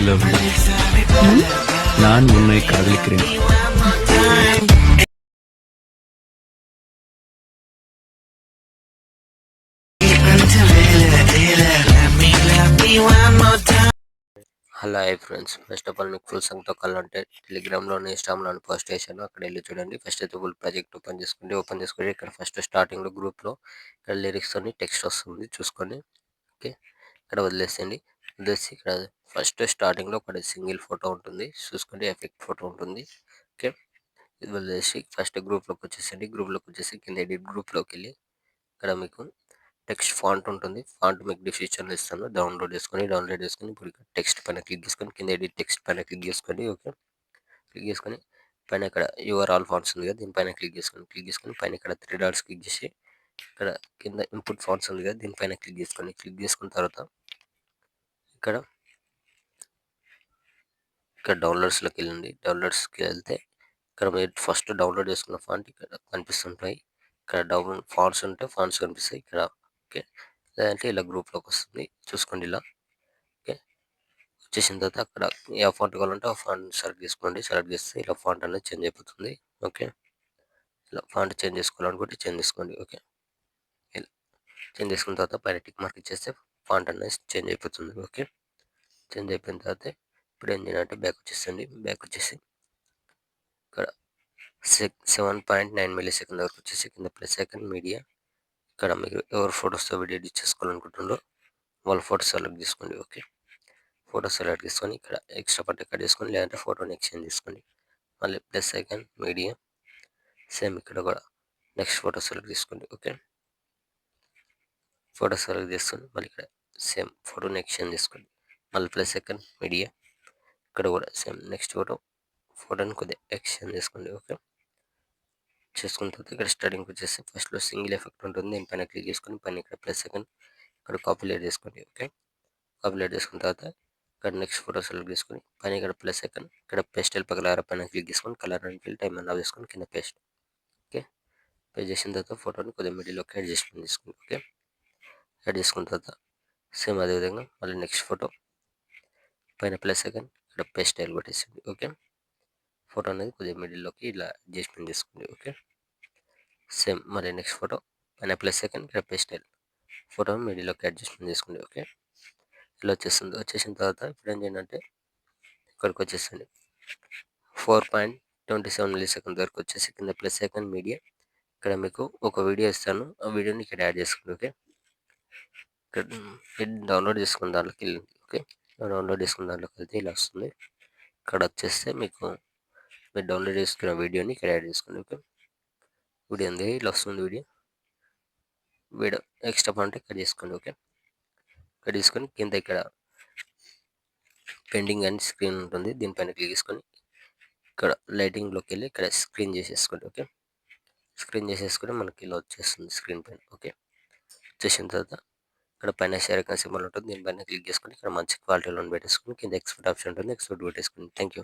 Love you. நான் உன்னை காதலிக்கிறேன். Hello hi friends, first of all మీకు ఫుల్ సాంగ్తో కావాలంటే టెలిగ్రామ్లోని ఇన్స్టాగ్రామ్లోని పోస్ట్ చేశాను, అక్కడ వెళ్ళి చూడండి. ఫస్ట్ అయితే ఫుల్ ప్రాజెక్ట్ ఓపెన్ చేసుకుంటే ఇక్కడ ఫస్ట్ స్టార్టింగ్లో గ్రూప్లో ఇక్కడ లిరిక్స్తోని టెక్స్ట్ వస్తుంది చూసుకొని. ఓకే, ఇక్కడ వదిలేసి ఇక్కడ ఫస్ట్ స్టార్టింగ్లో ఒక సింగిల్ ఫోటో ఉంటుంది చూసుకుంటే, ఎఫెక్ట్ ఫోటో ఉంటుంది. ఓకే, ఇది వదిలేసి ఫస్ట్ గ్రూప్లోకి వచ్చేసి కింద ఎడిట్ గ్రూప్లోకి వెళ్ళి ఇక్కడ మీకు టెక్స్ట్ ఫాంట్ ఉంటుంది. ఫాంట్ మీకు డిస్క్రిప్షన్లో ఇస్తాను, డౌన్లోడ్ చేసుకొని ఇప్పుడు ఇక్కడ టెక్స్ట్ పైన క్లిక్ చేసుకొని కింద ఎడిట్ టెక్స్ట్ పైన క్లిక్ చేసుకోండి. ఓకే, క్లిక్ చేసుకొని పైన ఇక్కడ యువర్ ఆల్ ఫాంట్స్ ఉంది కదా, దీనిపైన క్లిక్ చేసుకొని పైన ఇక్కడ 3 డాట్స్ క్లిక్ చేసి ఇక్కడ కింద ఇన్పుట్ ఫాంట్స్ ఉంది కదా, దీనిపైన క్లిక్ చేసుకున్న తర్వాత ఇక్కడ డౌన్లోడ్స్లోకి వెళ్ళండి. డౌన్లోడ్స్కి వెళ్తే ఇక్కడ మీరు ఫస్ట్ డౌన్లోడ్ చేసుకున్న ఫాంట్ ఇక్కడ కనిపిస్తుంటాయి. ఇక్కడ డౌన్ ఫాంట్స్ ఉంటే ఫాంట్స్ కనిపిస్తాయి ఇక్కడ. ఓకే, లేదంటే ఇలా గ్రూప్లోకి వస్తుంది చూసుకోండి. ఇలా ఓకే, వచ్చేసిన తర్వాత అక్కడ ఏ ఫాంట్ కావాలంటే ఆ ఫాంట్ సెలెక్ట్ చేస్తే ఇలా ఫాంట్ అనేది చేంజ్ అయిపోతుంది. ఓకే, ఇలా ఫాంట్ చేంజ్ చేసుకోవాలనుకుంటే చేంజ్ చేసుకోండి. ఓకే, ఇలా చేంజ్ చేసుకున్న తర్వాత పైన టిక్ మార్క్ ఇచ్చేస్తే ఫాంట్ అనేది చేంజ్ అయిపోతుంది. ఓకే, చేంజ్ అయిపోయిన తర్వాత ఇప్పుడు ఏం చేయాలంటే బ్యాక్ వచ్చేసి ఇక్కడ 7.9 మిల్లీ సెకండ్ వరకు వచ్చేసి కింద ప్లస్ సెకండ్ మీడియా, ఇక్కడ మీరు ఎవరు ఫొటోస్తో వీడియో ఎడిట్ చేసుకోవాలనుకుంటుండో వాళ్ళ ఫోటో సెలెక్ట్ చేసుకోండి. ఓకే, ఫోటో సెలెక్ట్ చేసుకొని ఇక్కడ ఎక్స్ట్రా పార్ట్ కట్ చేసుకొని, లేదంటే ఫోటోని ఎక్స్చేంజ్ చేసుకోండి. మళ్ళీ ప్లస్ సెకండ్ మీడియా, సేమ్ ఇక్కడ కూడా నెక్స్ట్ ఫోటో సెలెక్ట్ చేసుకోండి. ఓకే, ఫోటో సెలెక్ట్ చేసుకొని మళ్ళీ ఇక్కడ సేమ్ ఫోటోని ఎక్స్చేంజ్ చేసుకోండి. మళ్ళీ ప్లస్ సెకండ్ మీడియా, ఇక్కడ కూడా సేమ్ నెక్స్ట్ ఫోటోని కొద్దిగా ఎక్స్చేంజ్ చేసుకోండి. ఓకే, చేసుకున్న తర్వాత ఇక్కడ స్టార్టింగ్కి వచ్చేసి ఫస్ట్లో సింగిల్ ఎఫెక్ట్ ఉంటుంది, దీనిపైన క్లిక్ చేసుకొని పైన ఇక్కడ ప్లస్ సెకండ్ ఇక్కడ కాపీలేట్ చేసుకోండి. ఓకే, కాపీలేట్ చేసుకున్న తర్వాత ఇక్కడ నెక్స్ట్ ఫోటో సెలెక్ట్ చేసుకొని పైన ఇక్కడ ప్లస్ సెకండ్ ఇక్కడ పేస్టల్ కలర్ పైన క్లిక్ చేసుకొని కలర్ అండ్ ఫిల్ టైం అన్నా వేసుకొని కింద పేస్ట్. ఓకే, పేస్ట్ చేసిన తర్వాత ఫోటోని కొద్దిగా మిడిల్లోకి అడ్జస్ట్మెంట్ చేసుకోండి. ఓకే, యాడ్ చేసుకున్న తర్వాత సేమ్ అదేవిధంగా మళ్ళీ నెక్స్ట్ ఫోటో పైన ప్లస్ సెకండ్ ఇక్కడ పేస్ట్ స్టైల్ కొట్టేసింది. ఓకే, ఫోటో అనేది కొద్దిగా మిడిల్లోకి ఇలా అడ్జస్ట్మెంట్ చేసుకోండి. ఓకే, సేమ్ మళ్ళీ నెక్స్ట్ ఫోటో పైన ప్లస్ సెకండ్ ఇక్కడ పేస్ట్ స్టైల్ ఫోటో మిడిల్లోకి అడ్జస్ట్మెంట్ చేసుకోండి. ఓకే, ఇలా వచ్చేసిన తర్వాత ఇప్పుడు ఏం చేయండి అంటే ఇక్కడికి వచ్చేసండి 4.27 మిల్లీ సెకండ్ వరకు వచ్చేసి కింద ప్లస్ సెకండ్ మీడియా, ఇక్కడ మీకు ఒక వీడియో ఇస్తాను, ఆ వీడియోని ఇక్కడ యాడ్ చేసుకోండి. ఓకే, ఇక్కడ డౌన్లోడ్ చేసుకున్న దాంట్లోకి వెళ్ళండి. ఓకే, డౌన్లోడ్ చేసుకున్న దాంట్లోకి వెళ్తే ఇలా వస్తుంది. ఇక్కడ వచ్చేస్తే మీకు మీరు డౌన్లోడ్ చేసుకున్న వీడియోని ఇక్కడ యాడ్ చేసుకోండి. ఓకే, వీడియో ఉంది ఇలా వస్తుంది. వీడియో ఎక్స్ట్రా పాయింట్ కట్ చేసుకోండి. ఓకే, కట్ చేసుకొని కింద ఇక్కడ పెండింగ్ అండ్ స్క్రీన్ ఉంటుంది, దీనిపైన క్లిక్ చేసుకొని ఇక్కడ లైటింగ్లోకి వెళ్ళి ఇక్కడ స్క్రీన్ చేసేసుకోండి. ఓకే, స్క్రీన్ చేసేసుకొని మనకి ఇలా వచ్చేస్తుంది స్క్రీన్ పైన. ఓకే, వచ్చేసిన తర్వాత ఇక్కడ పైన షేర్ ఐకాన్ సింబల్ ఉంటుంది, దీనిపైన క్లిక్ చేసుకొని ఇక్కడ మంచి క్వాలిటీలో పెట్టేసుకొని కింద ఎక్స్పోర్ట్ ఆప్షన్ ఉంటుంది, ఎక్స్పోర్ట్ పెట్టేసుకోండి. Thank you.